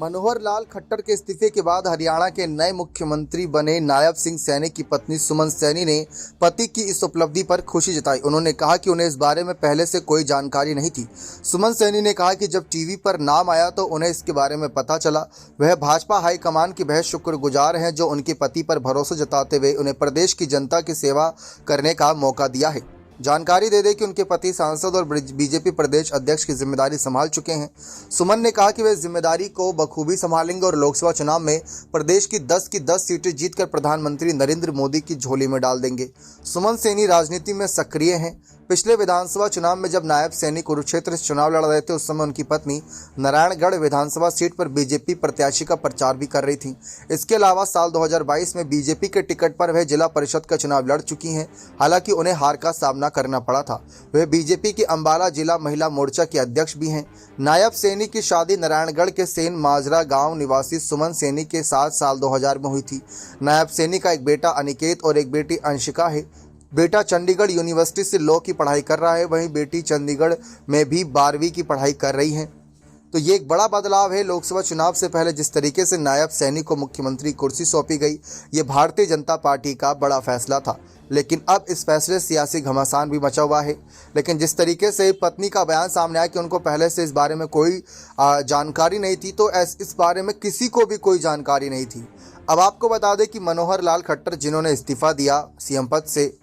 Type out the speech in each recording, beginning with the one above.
मनोहर लाल खट्टर के इस्तीफे के बाद हरियाणा के नए मुख्यमंत्री बने नायब सिंह सैनी की पत्नी सुमन सैनी ने पति की इस उपलब्धि पर खुशी जताई। उन्होंने कहा कि उन्हें इस बारे में पहले से कोई जानकारी नहीं थी। सुमन सैनी ने कहा कि जब टीवी पर नाम आया तो उन्हें इसके बारे में पता चला। वह भाजपा हाईकमान की बेहद शुक्रगुजार हैं जो उनके पति पर भरोसा जताते हुए उन्हें प्रदेश की जनता की सेवा करने का मौका दिया है। जानकारी दे दें कि उनके पति सांसद और बीजेपी प्रदेश अध्यक्ष की जिम्मेदारी संभाल चुके हैं। सुमन ने कहा कि वे जिम्मेदारी को बखूबी संभालेंगे और लोकसभा चुनाव में प्रदेश की 10 की 10 सीटें जीतकर प्रधानमंत्री नरेंद्र मोदी की झोली में डाल देंगे। सुमन सैनी राजनीति में सक्रिय हैं। पिछले विधानसभा चुनाव में जब नायब सैनी कुरुक्षेत्र से चुनाव लड़ रहे थे उस समय उनकी पत्नी नारायणगढ़ विधानसभा सीट पर बीजेपी प्रत्याशी का प्रचार भी कर रही थी। इसके अलावा साल 2022 में बीजेपी के टिकट पर वह जिला परिषद का चुनाव लड़ चुकी हैं। हालांकि उन्हें हार का सामना करना पड़ा था। वह बीजेपी की अंबाला जिला महिला मोर्चा की अध्यक्ष भी हैं। नायब सैनी की शादी नारायणगढ़ के सेन माजरा गाँव निवासी सुमन सैनी के साथ साल 2000 में हुई थी। नायब सैनी का एक बेटा अनिकेत और एक बेटी अंशिका है। बेटा चंडीगढ़ यूनिवर्सिटी से लॉ की पढ़ाई कर रहा है, वहीं बेटी चंडीगढ़ में भी 12वीं की पढ़ाई कर रही है। तो ये एक बड़ा बदलाव है। लोकसभा चुनाव से पहले जिस तरीके से नायब सैनी को मुख्यमंत्री कुर्सी सौंपी गई, ये भारतीय जनता पार्टी का बड़ा फैसला था। लेकिन अब इस फैसले सियासी घमासान भी मचा हुआ है। लेकिन जिस तरीके से पत्नी का बयान सामने आया कि उनको पहले से इस बारे में कोई जानकारी नहीं थी, तो इस बारे में किसी को भी कोई जानकारी नहीं थी। अब आपको बता दें कि मनोहर लाल खट्टर जिन्होंने इस्तीफा दिया सीएम पद से,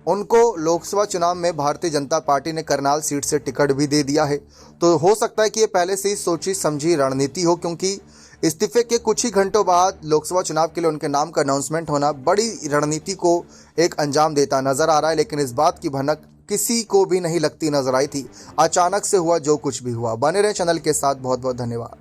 उनको लोकसभा चुनाव में भारतीय जनता पार्टी ने करनाल सीट से टिकट भी दे दिया है। तो हो सकता है कि ये पहले से ही सोची समझी रणनीति हो, क्योंकि इस्तीफे के कुछ ही घंटों बाद लोकसभा चुनाव के लिए उनके नाम का अनाउंसमेंट होना बड़ी रणनीति को एक अंजाम देता नजर आ रहा है। लेकिन इस बात की भनक किसी को भी नहीं लगती नजर आई थी। अचानक से हुआ जो कुछ भी हुआ। बने रहे चैनल के साथ। बहुत बहुत धन्यवाद।